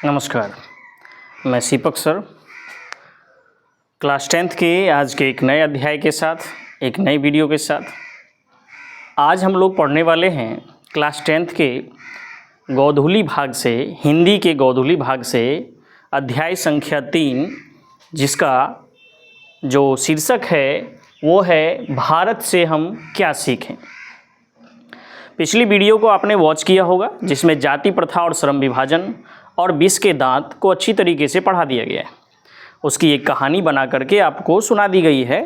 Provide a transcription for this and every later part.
नमस्कार, मैं सीपक सर क्लास 10th के आज के एक नए अध्याय के साथ एक नई वीडियो के साथ आज हम लोग पढ़ने वाले हैं क्लास 10th के गोधूली भाग से, हिंदी के गोधूली भाग से अध्याय संख्या 3, जिसका जो शीर्षक है वो है भारत से हम क्या सीखें। पिछली वीडियो को आपने वॉच किया होगा, जिसमें जाति प्रथा और श्रम विभाजन और विष के दांत को अच्छी तरीके से पढ़ा दिया गया है। उसकी एक कहानी बना करके आपको सुना दी गई है।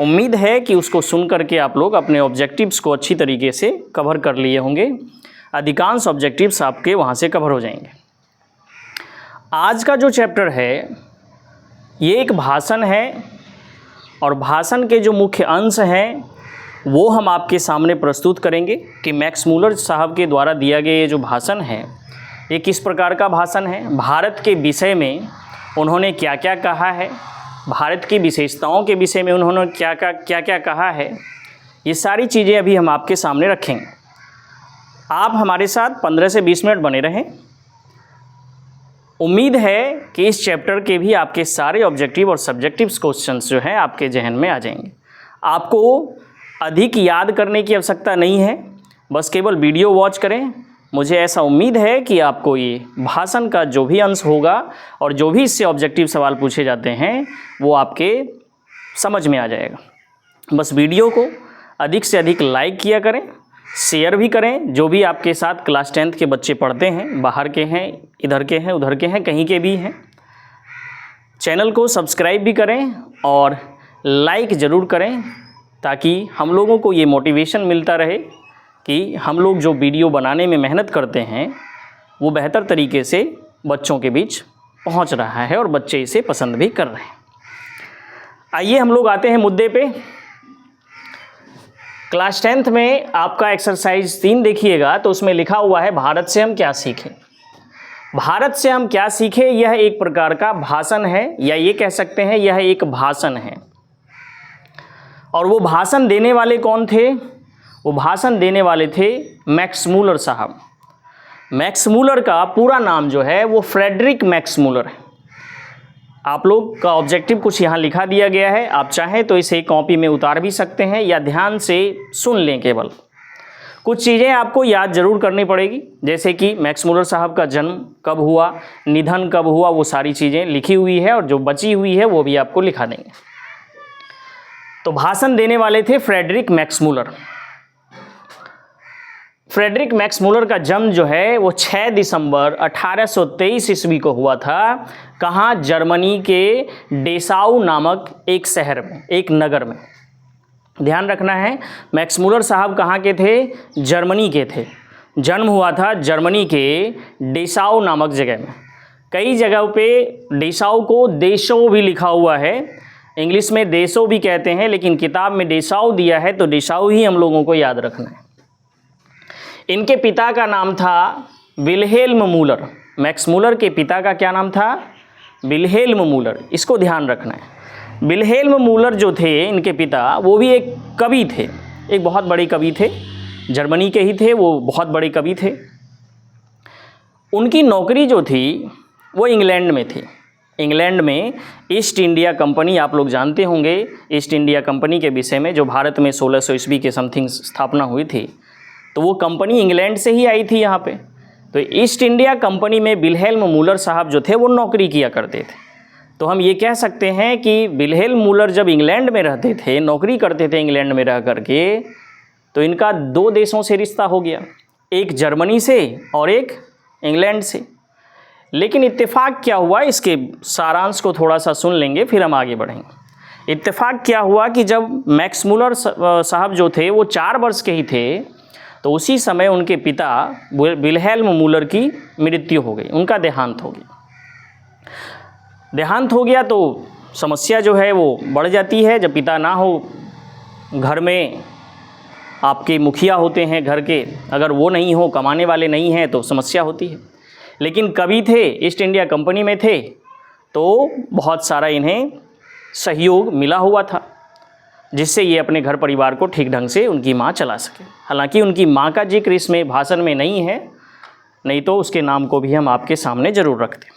उम्मीद है कि उसको सुन करके आप लोग अपने ऑब्जेक्टिव्स को अच्छी तरीके से कवर कर लिए होंगे। अधिकांश ऑब्जेक्टिव्स आपके वहाँ से कवर हो जाएंगे। आज का जो चैप्टर है ये एक भाषण है और भाषण के जो मुख्य अंश हैं वो हम आपके सामने प्रस्तुत करेंगे कि मैक्स मूलर साहब के द्वारा दिया गया ये जो भाषण है ये किस प्रकार का भाषण है, भारत के विषय में उन्होंने क्या क्या कहा है, भारत की विशेषताओं के विषय में उन्होंने क्या क्या कहा है, ये सारी चीज़ें अभी हम आपके सामने रखेंगे। आप हमारे साथ 15 से 20 मिनट बने रहें। उम्मीद है कि इस चैप्टर के भी आपके सारे ऑब्जेक्टिव और सब्जेक्टिव क्वेश्चंस जो हैं आपके जहन में आ जाएंगे। आपको अधिक याद करने की आवश्यकता नहीं है, बस केवल वीडियो वॉच करें। मुझे ऐसा उम्मीद है कि आपको ये भाषण का जो भी अंश होगा और जो भी इससे ऑब्जेक्टिव सवाल पूछे जाते हैं वो आपके समझ में आ जाएगा। बस वीडियो को अधिक से अधिक लाइक किया करें, शेयर भी करें। जो भी आपके साथ क्लास 10th के बच्चे पढ़ते हैं, बाहर के हैं, इधर के हैं, उधर के हैं, कहीं के भी हैं, चैनल को सब्सक्राइब भी करें और लाइक ज़रूर करें, ताकि हम लोगों को ये मोटिवेशन मिलता रहे कि हम लोग जो वीडियो बनाने में मेहनत करते हैं वो बेहतर तरीके से बच्चों के बीच पहुंच रहा है और बच्चे इसे पसंद भी कर रहे हैं। आइए हम लोग आते हैं मुद्दे पे। क्लास 10th में आपका एक्सरसाइज 3 देखिएगा तो उसमें लिखा हुआ है भारत से हम क्या सीखें। भारत से हम क्या सीखें, यह एक प्रकार का भाषण है, या ये कह सकते हैं यह एक भाषण है। और वो भाषण देने वाले कौन थे? वो भाषण देने वाले थे मैक्स मूलर साहब। मैक्स मूलर का पूरा नाम जो है वो फ्रेडरिक मैक्स मूलर है। आप लोग का ऑब्जेक्टिव कुछ यहाँ लिखा दिया गया है, आप चाहें तो इसे कॉपी में उतार भी सकते हैं या ध्यान से सुन लें। केवल कुछ चीज़ें आपको याद ज़रूर करनी पड़ेगी, जैसे कि मैक्स मूलर साहब का जन्म कब हुआ, निधन कब हुआ, वो सारी चीज़ें लिखी हुई है और जो बची हुई है वो भी आपको लिखा देंगे। तो भाषण देने वाले थे Friedrich Max Muller. Friedrich Max Muller का जन्म जो है वो 6 दिसंबर 1823 ईस्वी को हुआ था। कहाँ? जर्मनी के डेसाउ नामक एक शहर में, एक नगर में। ध्यान रखना है, मैक्स मूलर साहब कहाँ के थे? जर्मनी के थे। जन्म हुआ था जर्मनी के डेसाउ नामक जगह में। कई जगहों पे डेसाउ को देशो भी लिखा हुआ है, इंग्लिश में देशो भी कहते हैं, लेकिन किताब में डेसाउ दिया है तो डेसाउ ही हम लोगों को याद रखना है। इनके पिता का नाम था विल्हेल्म मूलर। मैक्स मूलर के पिता का क्या नाम था? Wilhelm Müller. इसको ध्यान रखना है। विल्हेल्म मूलर जो थे इनके पिता, वो भी एक कवि थे, एक बहुत बड़े कवि थे, जर्मनी के ही थे, वो बहुत बड़े कवि थे। उनकी नौकरी जो थी वो इंग्लैंड में थी। इंग्लैंड में ईस्ट इंडिया कंपनी, आप लोग जानते होंगे ईस्ट इंडिया कंपनी के विषय में, जो भारत में 1600 ईस्वी के समथिंग स्थापना हुई थी, तो वो कंपनी इंग्लैंड से ही आई थी यहाँ पे। तो ईस्ट इंडिया कंपनी में विल्हेल्म मूलर साहब जो थे वो नौकरी किया करते थे। तो हम ये कह सकते हैं कि विल्हेल्म मूलर जब इंग्लैंड में रहते थे, नौकरी करते थे इंग्लैंड में रह करके, तो इनका 2 देशों से रिश्ता हो गया, एक जर्मनी से और एक इंग्लैंड से। लेकिन इत्तेफाक क्या हुआ, इसके सारांश को थोड़ा सा सुन लेंगे फिर हम आगे बढ़ेंगे। इत्तेफाक क्या हुआ कि जब मैक्स मूलर साहब जो थे वो 4 वर्ष के ही थे, तो उसी समय उनके पिता विल्हेल्म मूलर की मृत्यु हो गई, उनका देहांत हो गया। देहांत हो गया तो समस्या जो है वो बढ़ जाती है। जब पिता ना हो, घर में आपके मुखिया होते हैं घर के, अगर वो नहीं हो, कमाने वाले नहीं हैं, तो समस्या होती है। लेकिन कवि थे, ईस्ट इंडिया कंपनी में थे, तो बहुत सारा इन्हें सहयोग मिला हुआ था, जिससे ये अपने घर परिवार को ठीक ढंग से उनकी माँ चला सके। हालांकि उनकी माँ का जिक्र इसमें भाषण में नहीं है, नहीं तो उसके नाम को भी हम आपके सामने ज़रूर रखते।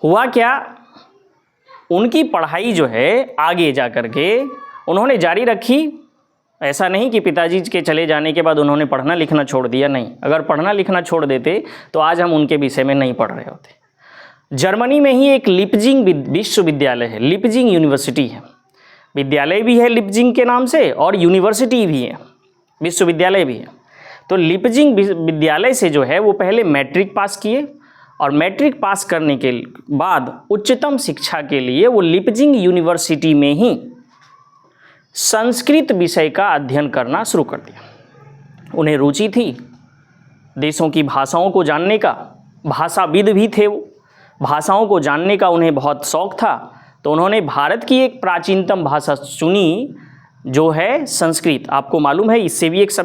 हुआ क्या, उनकी पढ़ाई जो है आगे जा कर के उन्होंने जारी रखी। ऐसा नहीं कि पिताजी के चले जाने के बाद उन्होंने पढ़ना लिखना छोड़ दिया, नहीं। अगर पढ़ना लिखना छोड़ देते तो आज हम उनके विषय में नहीं पढ़ रहे होते। जर्मनी में ही एक लिपजिंग विश्वविद्यालय है, लिपजिंग यूनिवर्सिटी है। विद्यालय भी है लिपजिंग के नाम से और यूनिवर्सिटी भी है, विश्वविद्यालय भी है। तो लिपजिंग विद्यालय से जो है वो पहले मैट्रिक पास किए और मैट्रिक पास करने के बाद उच्चतम शिक्षा के लिए वो लिपजिंग यूनिवर्सिटी में ही संस्कृत विषय का अध्ययन करना शुरू कर दिया। उन्हें रुचि थी देशों की भाषाओं को जानने का, भाषाविद भी थे वो, भाषाओं को जानने का उन्हें बहुत शौक़ था। तो उन्होंने भारत की एक प्राचीनतम भाषा चुनी जो है संस्कृत। आपको मालूम है इससे भी एक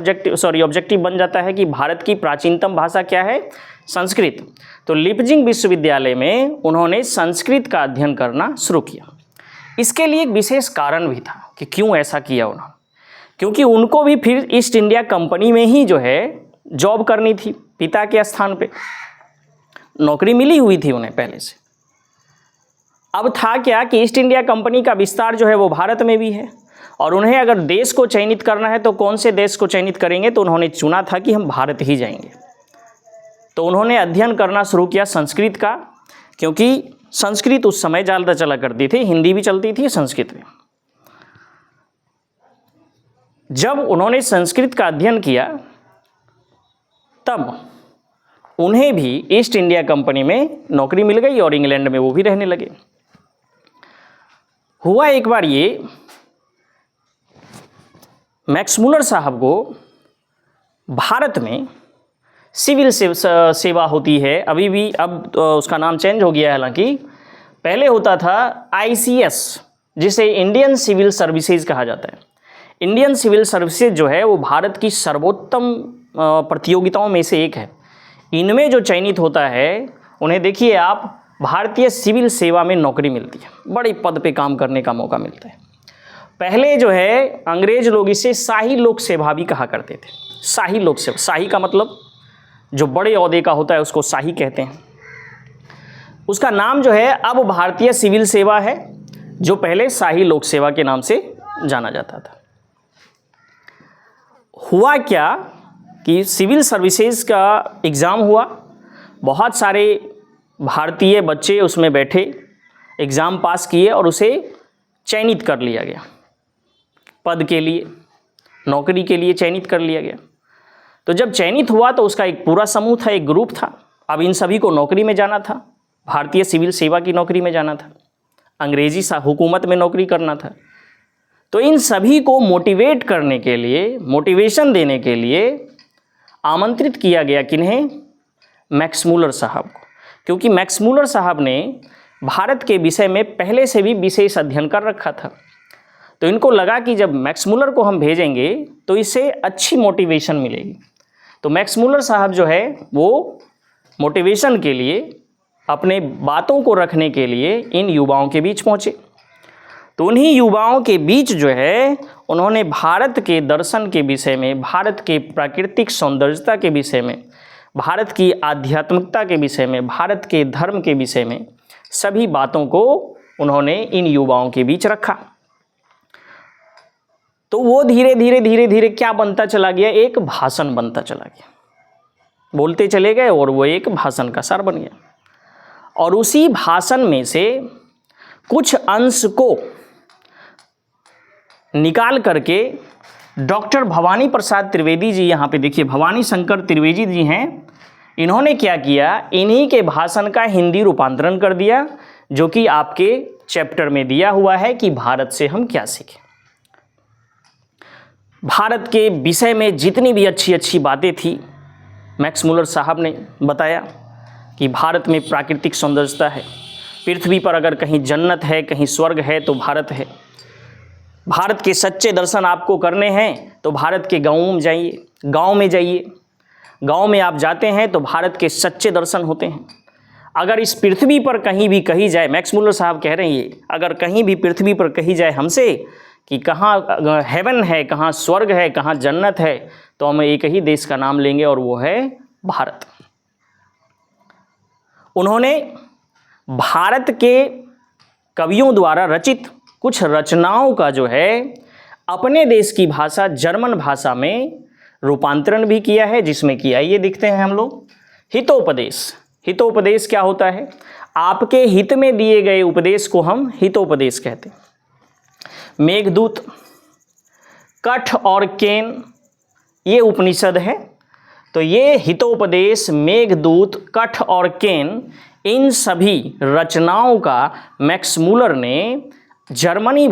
ऑब्जेक्टिव बन जाता है कि भारत की प्राचीनतम भाषा क्या है, संस्कृत। तो लिपजिंग विश्वविद्यालय में उन्होंने संस्कृत का अध्ययन करना शुरू किया। इसके लिए एक विशेष कारण भी था कि क्यों ऐसा किया उन्होंने, क्योंकि उनको भी फिर ईस्ट इंडिया कंपनी में ही जो है जॉब करनी थी। पिता के स्थान पे नौकरी मिली हुई थी उन्हें पहले से। अब था क्या कि ईस्ट इंडिया कंपनी का विस्तार जो है वो भारत में भी है और उन्हें अगर देश को चयनित करना है तो कौन से देश को चयनित करेंगे, तो उन्होंने चुना था कि हम भारत ही जाएंगे। तो उन्होंने अध्ययन करना शुरू किया संस्कृत का, क्योंकि संस्कृत उस समय ज़्यादा चला करती थी, हिंदी भी चलती थी, संस्कृत भी। जब उन्होंने संस्कृत का अध्ययन किया तब उन्हें भी ईस्ट इंडिया कंपनी में नौकरी मिल गई और इंग्लैंड में वो भी रहने लगे। हुआ एक बार ये, मैक्समुलर साहब को भारत में सिविल सेवा होती है अभी भी, अब उसका नाम चेंज हो गया है, हालांकि पहले होता था ICS, जिसे इंडियन सिविल सर्विसेज कहा जाता है। इंडियन सिविल सर्विसेज जो है वो भारत की सर्वोत्तम प्रतियोगिताओं में से एक है। इनमें जो चयनित होता है उन्हें देखिए आप, भारतीय सिविल सेवा में नौकरी मिलती है, बड़े पद पे काम करने का मौका मिलता है। पहले जो है अंग्रेज लोग इसे शाही लोक सेवा भी कहा करते थे। शाही लोक सेवा, शाही का मतलब जो बड़े ओहदे का होता है उसको शाही कहते हैं। उसका नाम जो है अब भारतीय सिविल सेवा है, जो पहले शाही लोक सेवा के नाम से जाना जाता था। हुआ क्या कि सिविल सर्विसेज का एग्ज़ाम हुआ, बहुत सारे भारतीय बच्चे उसमें बैठे, एग्ज़ाम पास किए और उसे चयनित कर लिया गया, पद के लिए, नौकरी के लिए चयनित कर लिया गया। तो जब चयनित हुआ तो उसका एक पूरा समूह था, एक ग्रुप था। अब इन सभी को नौकरी में जाना था, भारतीय सिविल सेवा की नौकरी में जाना था, अंग्रेजी हुकूमत में नौकरी करना था। तो इन सभी को मोटिवेट करने के लिए, मोटिवेशन देने के लिए आमंत्रित किया गया किन्हें, मैक्समुलर साहब को, क्योंकि मैक्समुलर साहब ने भारत के विषय में पहले से भी विशेष अध्ययन कर रखा था। तो इनको लगा कि जब मैक्समुलर को हम भेजेंगे तो इससे अच्छी मोटिवेशन मिलेगी। तो मैक्समुलर साहब जो है वो मोटिवेशन के लिए, अपने बातों को रखने के लिए इन युवाओं के बीच पहुँचे। तो उन्हीं युवाओं के बीच जो है उन्होंने भारत के दर्शन के विषय में, भारत के प्राकृतिक सौंदर्यता के विषय में, भारत की आध्यात्मिकता के विषय में, भारत के धर्म के विषय में सभी बातों को उन्होंने इन युवाओं के बीच रखा। तो वो धीरे धीरे क्या बनता चला गया, एक भाषण बनता चला गया। बोलते चले गए और वो एक भाषण का सार बन गया। और उसी भाषण में से कुछ अंश को निकाल करके डॉक्टर भवानी प्रसाद त्रिवेदी जी, यहाँ पे देखिए भवानी शंकर त्रिवेदी जी हैं, इन्होंने क्या किया, इन्हीं के भाषण का हिंदी रूपांतरण कर दिया, जो कि आपके चैप्टर में दिया हुआ है कि भारत से हम क्या सीखें। भारत के विषय में जितनी भी अच्छी अच्छी बातें थी, मैक्समुलर साहब ने बताया कि भारत में प्राकृतिक सौंदर्यता है, पृथ्वी पर अगर कहीं जन्नत है, कहीं स्वर्ग है तो भारत है। भारत के सच्चे दर्शन आपको करने हैं तो भारत के गाँवों में जाइए, गाँव में जाइए। गाँव में आप जाते हैं तो भारत के सच्चे दर्शन होते हैं। अगर इस पृथ्वी पर कहीं भी कही जाए, मैक्समुलर साहब कह रहे हैं, अगर कहीं भी पृथ्वी पर कही जाए हमसे कि कहाँ हेवन है, कहाँ स्वर्ग है, कहाँ जन्नत है, तो हम एक ही देश का नाम लेंगे और वो है भारत। उन्होंने भारत के कवियों द्वारा रचित कुछ रचनाओं का जो है अपने देश की भाषा जर्मन भाषा में रूपांतरण भी किया है, जिसमें कि आइए देखते हैं हम लोग। हितोपदेश। हितोपदेश क्या होता है? आपके हित में दिए गए उपदेश को हम हितोपदेश कहते हैं। मेघदूत, कठ और केन ये उपनिषद है, तो ये हितोपदेश, मेघदूत, कठ और केन, इन सभी रचनाओं का मैक्स मूलर ने जर्मन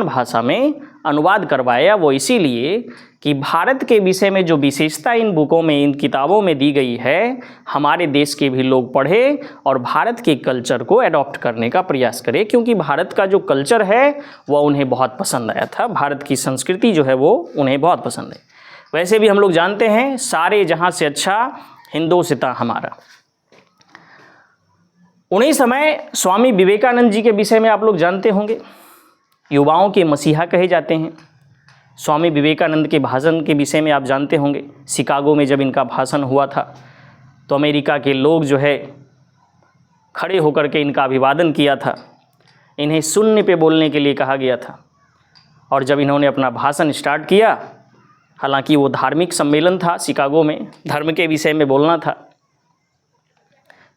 भाषा में अनुवाद करवाया। वो इसीलिए कि भारत के विषय में जो विशेषता इन बुकों में, इन किताबों में दी गई है, हमारे देश के भी लोग पढ़े और भारत के कल्चर को अडॉप्ट करने का प्रयास करें, क्योंकि भारत का जो कल्चर है वह उन्हें बहुत पसंद आया था। भारत की संस्कृति जो है वो उन्हें बहुत पसंद है। वैसे भी हम लोग जानते हैं, सारे जहाँ से अच्छा हिंदोसिता हमारा। उन्हीं समय स्वामी विवेकानंद जी के विषय में आप लोग जानते होंगे, युवाओं के मसीहा कहे जाते हैं। स्वामी विवेकानंद के भाषण के विषय में आप जानते होंगे, शिकागो में जब इनका भाषण हुआ था तो अमेरिका के लोग जो है खड़े होकर के इनका अभिवादन किया था। इन्हें शून्य पे बोलने के लिए कहा गया था, और जब इन्होंने अपना भाषण स्टार्ट किया, हालांकि वो धार्मिक सम्मेलन था, शिकागो में धर्म के विषय में बोलना था,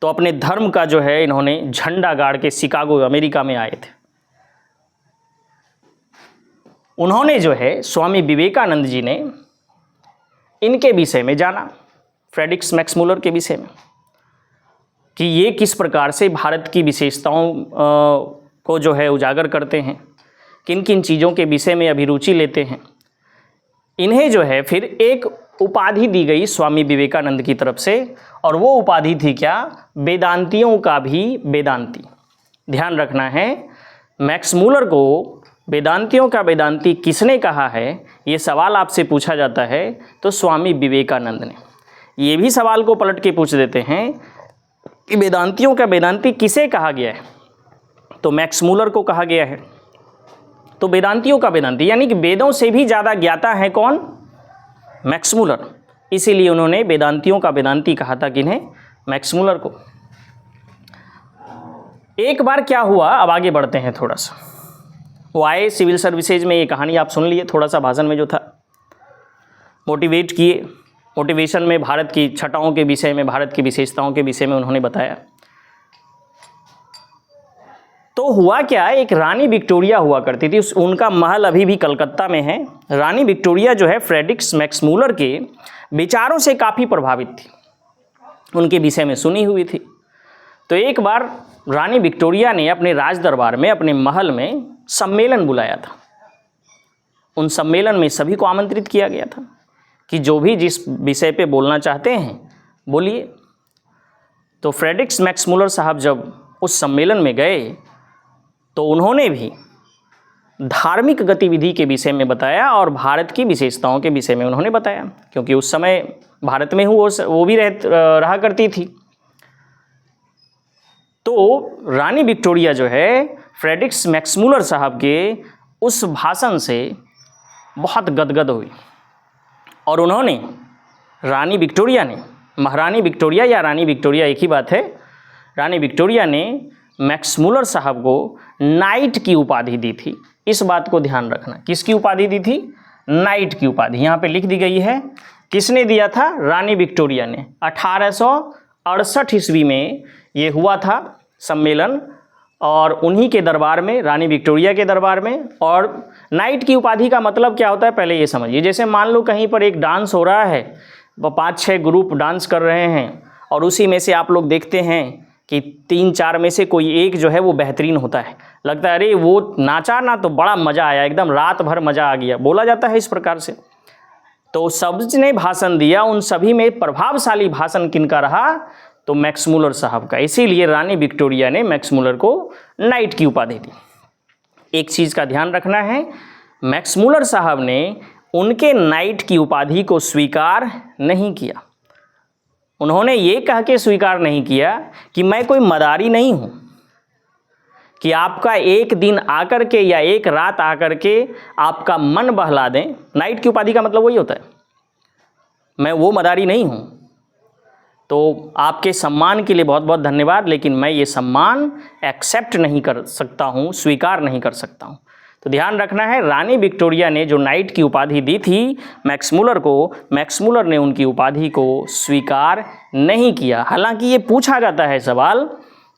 तो अपने धर्म का जो है इन्होंने झंडा गाड़ के शिकागो अमेरिका में आए थे। उन्होंने जो है स्वामी विवेकानंद जी ने इनके विषय में जाना, फ्रेडरिक मैक्स मूलर के विषय में, कि ये किस प्रकार से भारत की विशेषताओं को जो है उजागर करते हैं, किन किन चीज़ों के विषय में अभिरुचि लेते हैं। इन्हें जो है फिर एक उपाधि दी गई स्वामी विवेकानंद की तरफ से, और वो उपाधि थी क्या? वेदांतियों का भी वेदांती। ध्यान रखना है, मैक्स मूलर को वेदांतियों का वेदांती किसने कहा है, ये सवाल आपसे पूछा जाता है तो स्वामी विवेकानंद ने। ये भी सवाल को पलट के पूछ देते हैं कि वेदांतियों का वेदांती किसे कहा गया है, तो मैक्स मूलर को कहा गया है। तो वेदांतियों का वेदांती यानी कि वेदों से भी ज़्यादा ज्ञाता है कौन? Max Muller. इसीलिए उन्होंने वेदांतियों का वेदांती कहा था किन्हें? मैक्स मूलर को। एक बार क्या हुआ, अब आगे बढ़ते हैं थोड़ा सा। वो आए सिविल सर्विसेज में, ये कहानी आप सुन लिए थोड़ा सा भाषण में जो था, मोटिवेट किए। मोटिवेशन में भारत की छटाओं के विषय में, भारत की विशेषताओं के विषय में उन्होंने बताया। तो हुआ क्या, एक रानी विक्टोरिया हुआ करती थी, उनका महल अभी भी कलकत्ता में है। रानी विक्टोरिया जो है फ्रेडरिक मैक्स मूलर के विचारों से काफ़ी प्रभावित थी, उनके विषय में सुनी हुई थी। तो एक बार रानी विक्टोरिया ने अपने राज दरबार में, अपने महल में सम्मेलन बुलाया था। उन सम्मेलन में सभी को आमंत्रित किया गया था कि जो भी जिस विषय पे बोलना चाहते हैं बोलिए। तो फ्रेडरिक मैक्स मूलर साहब जब उस सम्मेलन में गए तो उन्होंने भी धार्मिक गतिविधि के विषय में बताया और भारत की विशेषताओं के विषय में उन्होंने बताया, क्योंकि उस समय भारत में वो भी रहा करती थी। तो रानी विक्टोरिया जो है फ्रेडरिक मैक्स मूलर साहब के उस भाषण से बहुत गदगद हुई, और उन्होंने, रानी विक्टोरिया ने, महारानी विक्टोरिया या रानी विक्टोरिया एक ही बात है, रानी विक्टोरिया ने मैक्स मूलर साहब को नाइट की उपाधि दी थी। इस बात को ध्यान रखना, किसकी उपाधि दी थी? नाइट की उपाधि। यहाँ पे लिख दी गई है, किसने दिया था? रानी विक्टोरिया ने। 1868 ईस्वी में ये हुआ था सम्मेलन, और उन्हीं के दरबार में, रानी विक्टोरिया के दरबार में। और नाइट की उपाधि का मतलब क्या होता है पहले ये समझिए। जैसे मान लो कहीं पर एक डांस हो रहा है, 5-6 ग्रुप डांस कर रहे हैं, और उसी में से आप लोग देखते हैं कि 3-4 में से कोई एक जो है वो बेहतरीन होता है, लगता है अरे वो नाचा ना तो बड़ा मज़ा आया, एकदम रात भर मज़ा आ गया, बोला जाता है इस प्रकार से। तो सबने भाषण दिया, उन सभी में प्रभावशाली भाषण किनका रहा? तो मैक्स मूलर साहब का। इसीलिए रानी विक्टोरिया ने मैक्स मूलर को नाइट की उपाधि दी। एक चीज़ का ध्यान रखना है, मैक्स मूलर साहब ने उनके नाइट की उपाधि को स्वीकार नहीं किया। उन्होंने ये कह के स्वीकार नहीं किया कि मैं कोई मदारी नहीं हूँ, कि आपका एक दिन आकर के या एक रात आकर के आपका मन बहला दें। नाइट की उपाधि का मतलब वही होता है मैं वो मदारी नहीं हूँ। तो आपके सम्मान के लिए बहुत बहुत धन्यवाद, लेकिन मैं ये सम्मान एक्सेप्ट नहीं कर सकता हूँ, स्वीकार नहीं कर सकता हूँ। तो ध्यान रखना है, रानी विक्टोरिया ने जो नाइट की उपाधि दी थी मैक्समुलर को, मैक्समुलर ने उनकी उपाधि को स्वीकार नहीं किया। हालांकि ये पूछा जाता है सवाल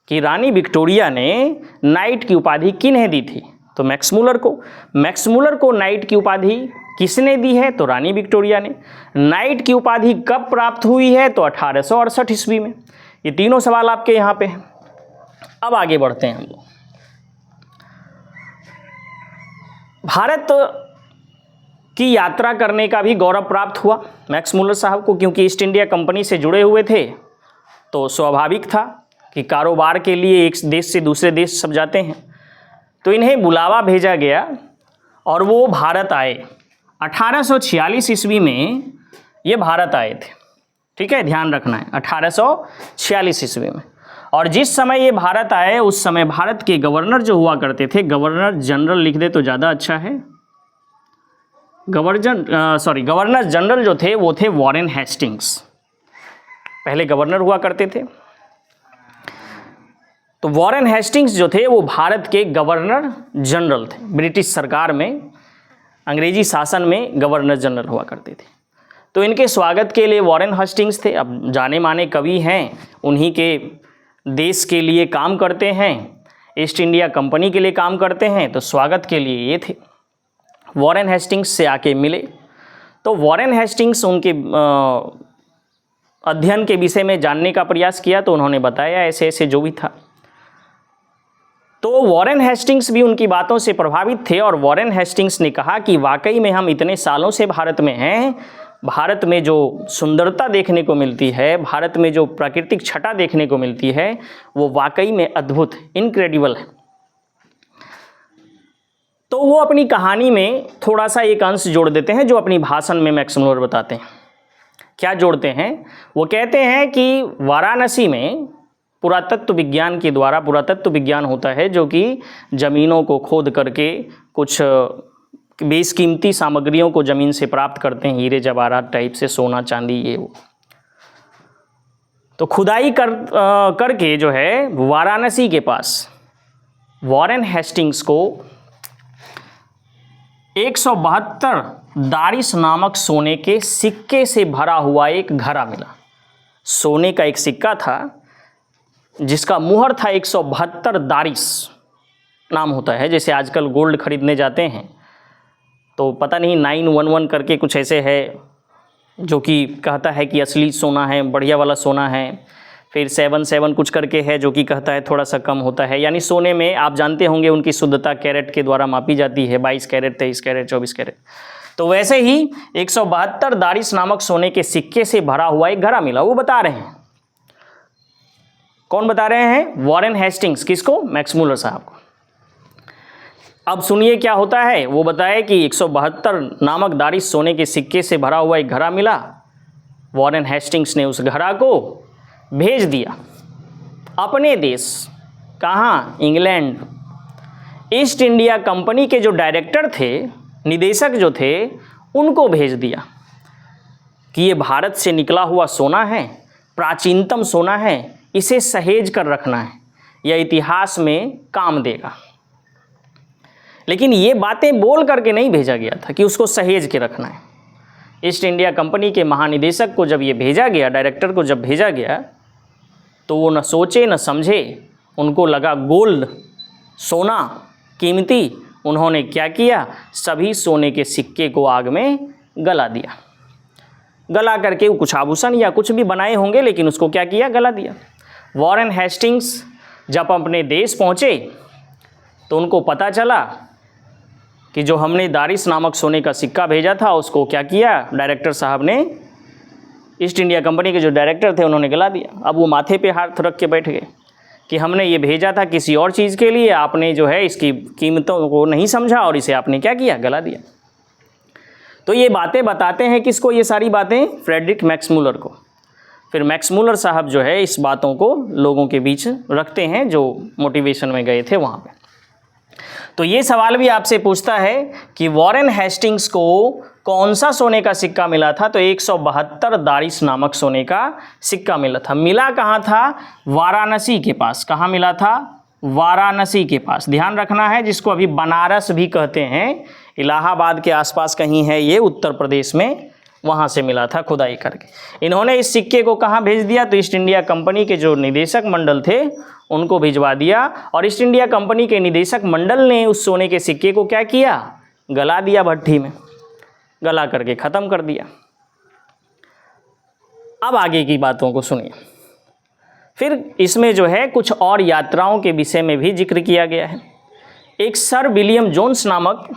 कि रानी विक्टोरिया ने नाइट की उपाधि किन्हें दी थी, तो मैक्समुलर को। मैक्समुलर को नाइट की उपाधि किसने दी है, तो रानी विक्टोरिया ने। नाइट की उपाधि कब प्राप्त हुई है, तो 1868 ईस्वी में। ये तीनों सवाल आपके यहाँ पे हैं। अब आगे बढ़ते हैं हम लोग। भारत की यात्रा करने का भी गौरव प्राप्त हुआ मैक्समुलर साहब को, क्योंकि ईस्ट इंडिया कंपनी से जुड़े हुए थे, तो स्वाभाविक था कि कारोबार के लिए एक देश से दूसरे देश सब जाते हैं। तो इन्हें बुलावा भेजा गया और वो भारत आए। 1846 ईस्वी में ये भारत आए थे, ठीक है, ध्यान रखना है, 1846 ईस्वी में। और जिस समय ये भारत आए उस समय भारत के गवर्नर जो हुआ करते थे, गवर्नर जनरल लिख दे तो ज़्यादा अच्छा है, गवर्नर जनरल जो थे वो थे वॉरेन हेस्टिंग्स, पहले गवर्नर हुआ करते थे। तो वॉरेन हेस्टिंग्स जो थे वो भारत के गवर्नर जनरल थे, ब्रिटिश सरकार में, अंग्रेजी शासन में गवर्नर जनरल हुआ करते थे। तो इनके स्वागत के लिए वॉरेन हेस्टिंग्स थे। अब जाने माने कवि हैं, उन्हीं के देश के लिए काम करते हैं, ईस्ट इंडिया कंपनी के लिए काम करते हैं, तो स्वागत के लिए ये थे। वॉरेन हेस्टिंग्स से आके मिले, तो वॉरेन हेस्टिंग्स उनके अध्ययन के विषय में जानने का प्रयास किया, तो उन्होंने बताया ऐसे ऐसे जो भी था। तो वॉरेन हेस्टिंग्स भी उनकी बातों से प्रभावित थे और वॉरेन हेस्टिंग्स ने कहा कि वाकई में हम इतने सालों से भारत में हैं, भारत में जो सुंदरता देखने को मिलती है, भारत में जो प्राकृतिक छटा देखने को मिलती है, वो वाकई में अद्भुत, इनक्रेडिबल है। तो वो अपनी कहानी में थोड़ा सा एक अंश जोड़ देते हैं जो अपनी भाषण में मैक्समुलर बताते हैं। क्या जोड़ते हैं? वो कहते हैं कि वाराणसी में पुरातत्व विज्ञान के द्वारा, पुरातत्व विज्ञान होता है जो कि ज़मीनों को खोद करके कुछ बेशकीमती सामग्रियों को ज़मीन से प्राप्त करते हैं, हीरे जवाहरात टाइप से, सोना चांदी ये वो। तो खुदाई करके जो है वाराणसी के पास वॉरेन हेस्टिंग्स को 172 दारिस नामक सोने के सिक्के से भरा हुआ एक घड़ा मिला। सोने का एक सिक्का था जिसका मुहर था 172 दारिस नाम होता है। जैसे आजकल गोल्ड खरीदने जाते हैं तो पता नहीं 911 करके कुछ ऐसे है जो कि कहता है कि असली सोना है, बढ़िया वाला सोना है। फिर 77 कुछ करके है जो कि कहता है थोड़ा सा कम होता है। यानी सोने में आप जानते होंगे उनकी शुद्धता कैरेट के द्वारा मापी जाती है, 22 कैरेट, 23 कैरेट, 24 कैरेट। तो वैसे ही 172 दारिस नामक सोने के सिक्के से भरा हुआ एक घड़ा मिला। वो बता रहे हैं, कौन बता रहे हैं? Warren Hastings. किसको? मैक्समुलर साहब को। अब सुनिए क्या होता है। वो बताए कि 172 नामक दारिस सोने के सिक्के से भरा हुआ एक घड़ा मिला। वॉरेन हेस्टिंग्स ने उस घड़ा को भेज दिया अपने देश। कहाँ? इंग्लैंड। ईस्ट इंडिया कंपनी के जो डायरेक्टर थे, निदेशक जो थे, उनको भेज दिया कि ये भारत से निकला हुआ सोना है, प्राचीनतम सोना है, इसे सहेज कर रखना है, यह इतिहास में काम देगा। लेकिन ये बातें बोल करके नहीं भेजा गया था कि उसको सहेज के रखना है। ईस्ट इंडिया कंपनी के महानिदेशक को जब ये भेजा गया, डायरेक्टर को जब भेजा गया, तो वो न सोचे न समझे, उनको लगा गोल्ड, सोना कीमती। उन्होंने क्या किया? सभी सोने के सिक्के को आग में गला दिया। गला करके वो कुछ आभूषण या कुछ भी बनाए होंगे, लेकिन उसको क्या किया? गला दिया। वॉरेन हेस्टिंग्स जब अपने देश पहुँचे तो उनको पता चला कि जो हमने दारिस नामक सोने का सिक्का भेजा था उसको क्या किया? डायरेक्टर साहब ने, ईस्ट इंडिया कंपनी के जो डायरेक्टर थे, उन्होंने गला दिया। अब वो माथे पे हाथ रख के बैठ गए कि हमने ये भेजा था किसी और चीज़ के लिए, आपने जो है इसकी कीमतों को नहीं समझा और इसे आपने क्या किया? गला दिया। तो ये बातें बताते हैं किसको? ये सारी बातें फ्रेडरिक मैक्समुलर को। फिर मैक्समुलर साहब जो है इस बातों को लोगों के बीच रखते हैं जो मोटिवेशन में गए थे वहाँ पे। तो ये सवाल भी आपसे पूछता है कि वॉरेन हेस्टिंग्स को कौन सा सोने का सिक्का मिला था, तो 172 दारिस नामक सोने का सिक्का मिला था। मिला कहाँ था? वाराणसी के पास। कहाँ मिला था? वाराणसी के पास। ध्यान रखना है, जिसको अभी बनारस भी कहते हैं, इलाहाबाद के आसपास कहीं है ये, उत्तर प्रदेश में, वहाँ से मिला था खुदाई करके। इन्होंने इस सिक्के को कहाँ भेज दिया? तो ईस्ट इंडिया कंपनी के जो निदेशक मंडल थे उनको भिजवा दिया, और ईस्ट इंडिया कंपनी के निदेशक मंडल ने उस सोने के सिक्के को क्या किया? गला दिया भट्ठी में, गला करके ख़त्म कर दिया। अब आगे की बातों को सुनिए। फिर इसमें जो है कुछ और यात्राओं के विषय में भी जिक्र किया गया है। एक सर विलियम जोन्स नामक,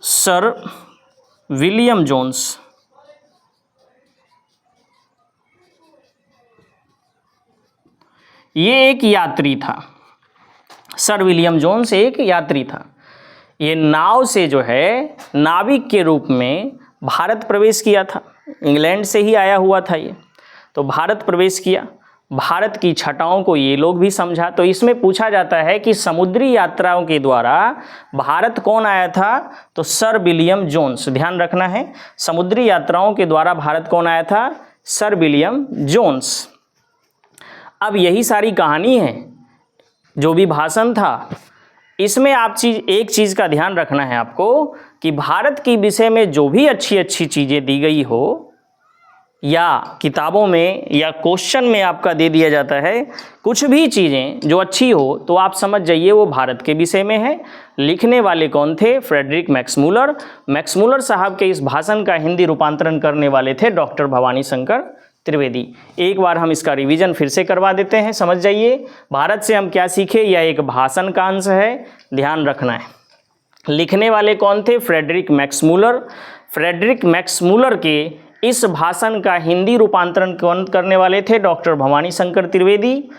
सर विलियम जोन्स, ये एक यात्री था। सर विलियम जोन्स एक यात्री था। ये नाव से जो है नाविक के रूप में भारत प्रवेश किया था। इंग्लैंड से ही आया हुआ था ये, तो भारत प्रवेश किया। भारत की छटाओं को ये लोग भी समझा। तो इसमें पूछा जाता है कि समुद्री यात्राओं के द्वारा भारत कौन आया था? तो सर विलियम जोन्स। ध्यान रखना है, समुद्री यात्राओं के द्वारा भारत कौन आया था? Sir William Jones. अब यही सारी कहानी है, जो भी भाषण था, इसमें एक चीज़ का ध्यान रखना है आपको कि भारत के विषय में जो भी अच्छी अच्छी चीज़ें दी गई हो, या किताबों में या क्वेश्चन में आपका दे दिया जाता है, कुछ भी चीज़ें जो अच्छी हो तो आप समझ जाइए वो भारत के विषय में है। लिखने वाले कौन थे? Frederick Max Muller. मैक्समूलर साहब के इस भाषण का हिंदी रूपांतरण करने वाले थे डॉक्टर भवानी शंकर त्रिवेदी। एक बार हम इसका रिवीजन फिर से करवा देते हैं, समझ जाइए भारत से हम क्या सीखे। यह एक भाषण का अंश है, ध्यान रखना है। लिखने वाले कौन थे? Frederick Max Muller. फ्रेडरिक मैक्समूलर के इस भाषण का हिंदी रूपांतरण कौन करने वाले थे? डॉक्टर भवानी शंकर त्रिवेदी।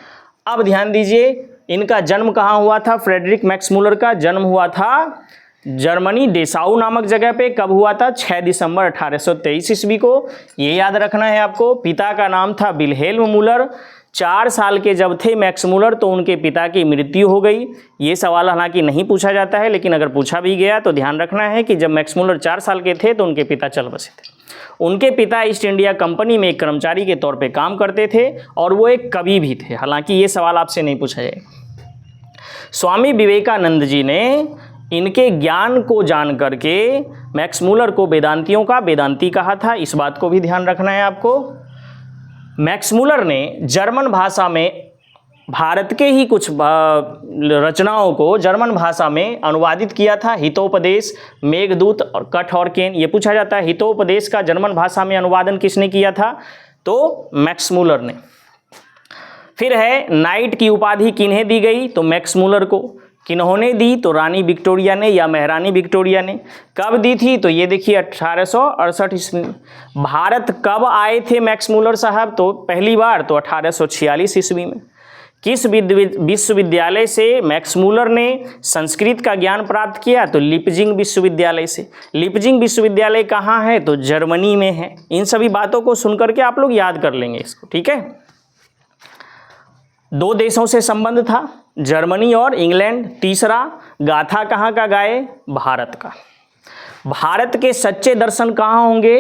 अब ध्यान दीजिए, इनका जन्म कहाँ हुआ था? फ्रेडरिक मैक्समूलर का जन्म हुआ था जर्मनी, डेसाऊ नामक जगह पे। कब हुआ था? 6 दिसंबर 1823 ईस्वी को। ये याद रखना है आपको। पिता का नाम था विल्हेल्म मूलर। 4 साल के जब थे मैक्समूलर तो उनके पिता की मृत्यु हो गई। ये सवाल हालांकि नहीं पूछा जाता है, लेकिन अगर पूछा भी गया तो ध्यान रखना है कि जब मैक्समूलर 4 साल के थे तो उनके पिता चल बसे थे। उनके पिता ईस्ट इंडिया कंपनी में एक कर्मचारी के तौर पे काम करते थे, और वो एक कवि भी थे। हालांकि ये सवाल आपसे नहीं पूछा जाएगा। स्वामी विवेकानंद जी ने इनके ज्ञान को जान करके मैक्समूलर को वेदांतियों का वेदांती कहा था। इस बात को भी ध्यान रखना है आपको। मैक्समूलर ने जर्मन भाषा में भारत के ही कुछ रचनाओं को जर्मन भाषा में अनुवादित किया था। हितोपदेश, मेघदूत और कठोरकेन। ये पूछा जाता है हितोपदेश का जर्मन भाषा में अनुवादन किसने किया था? तो मैक्समूलर ने। फिर है नाइट की उपाधि किन्हें दी गई? तो मैक्समूलर को। किन्होंने दी? तो रानी विक्टोरिया ने या महारानी विक्टोरिया ने। कब दी थी? तो ये देखिए 1868 ईस्वी में। भारत कब आए थे मैक्समूलर साहब? तो पहली बार तो 1846 ईस्वी में। किस विश्वविद्यालय से मैक्समूलर ने संस्कृत का ज्ञान प्राप्त किया? तो लिपजिंग विश्वविद्यालय से। लिपजिंग विश्वविद्यालय कहाँ है? तो जर्मनी में है। इन सभी बातों को सुनकर के आप लोग याद कर लेंगे इसको, ठीक है। 2 देशों से संबंध था, जर्मनी और इंग्लैंड। तीसरा, गाथा कहाँ का गाए? भारत का। भारत के सच्चे दर्शन कहाँ होंगे?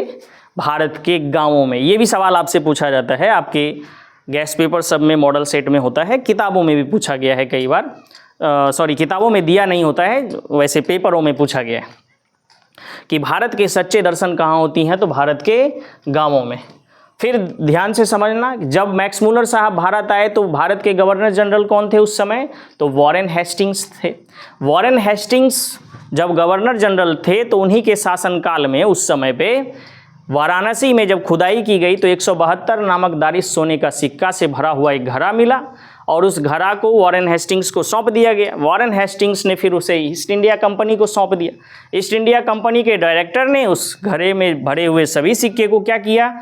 भारत के गांवों में। ये भी सवाल आपसे पूछा जाता है, आपके गैस पेपर सब में, मॉडल सेट में होता है, किताबों में भी पूछा गया है कई बार। किताबों में दिया नहीं होता है, वैसे पेपरों में पूछा गया है कि भारत के सच्चे दर्शन कहाँ होती हैं? तो भारत के गांवों में। फिर ध्यान से समझना, जब मैक्समूलर साहब भारत आए तो भारत के गवर्नर जनरल कौन थे उस समय? तो वॉरेन हेस्टिंग्स थे। वॉरेन हेस्टिंग्स जब गवर्नर जनरल थे तो उन्हीं के शासनकाल में उस समय पे वाराणसी में जब खुदाई की गई तो 172 नामक दारिस सोने का सिक्का से भरा हुआ एक घड़ा मिला, और उस घड़ा को वॉरेन हेस्टिंग्स को सौंप दिया गया। वॉरेन हेस्टिंग्स ने फिर उसे ईस्ट इंडिया कंपनी को सौंप दिया। ईस्ट इंडिया कंपनी के डायरेक्टर ने उस घड़े में भरे हुए सभी सिक्के को क्या किया?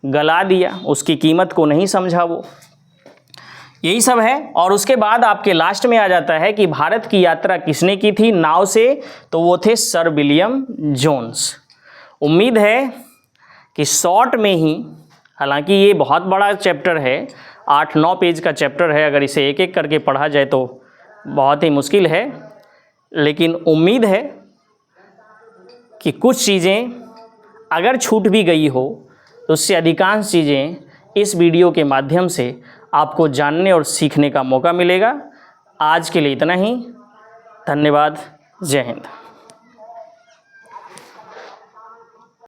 गला दिया। उसकी कीमत को नहीं समझा वो। यही सब है। और उसके बाद आपके लास्ट में आ जाता है कि भारत की यात्रा किसने की थी नाव से? तो वो थे सर विलियम जोन्स। उम्मीद है कि शॉर्ट में ही, हालांकि ये बहुत बड़ा चैप्टर है, 8-9 पेज का चैप्टर है, अगर इसे एक एक करके पढ़ा जाए तो बहुत ही मुश्किल है, लेकिन उम्मीद है कि कुछ चीज़ें अगर छूट भी गई हो तो उससे अधिकांश चीज़ें इस वीडियो के माध्यम से आपको जानने और सीखने का मौका मिलेगा। आज के लिए इतना ही। धन्यवाद। जय हिंद।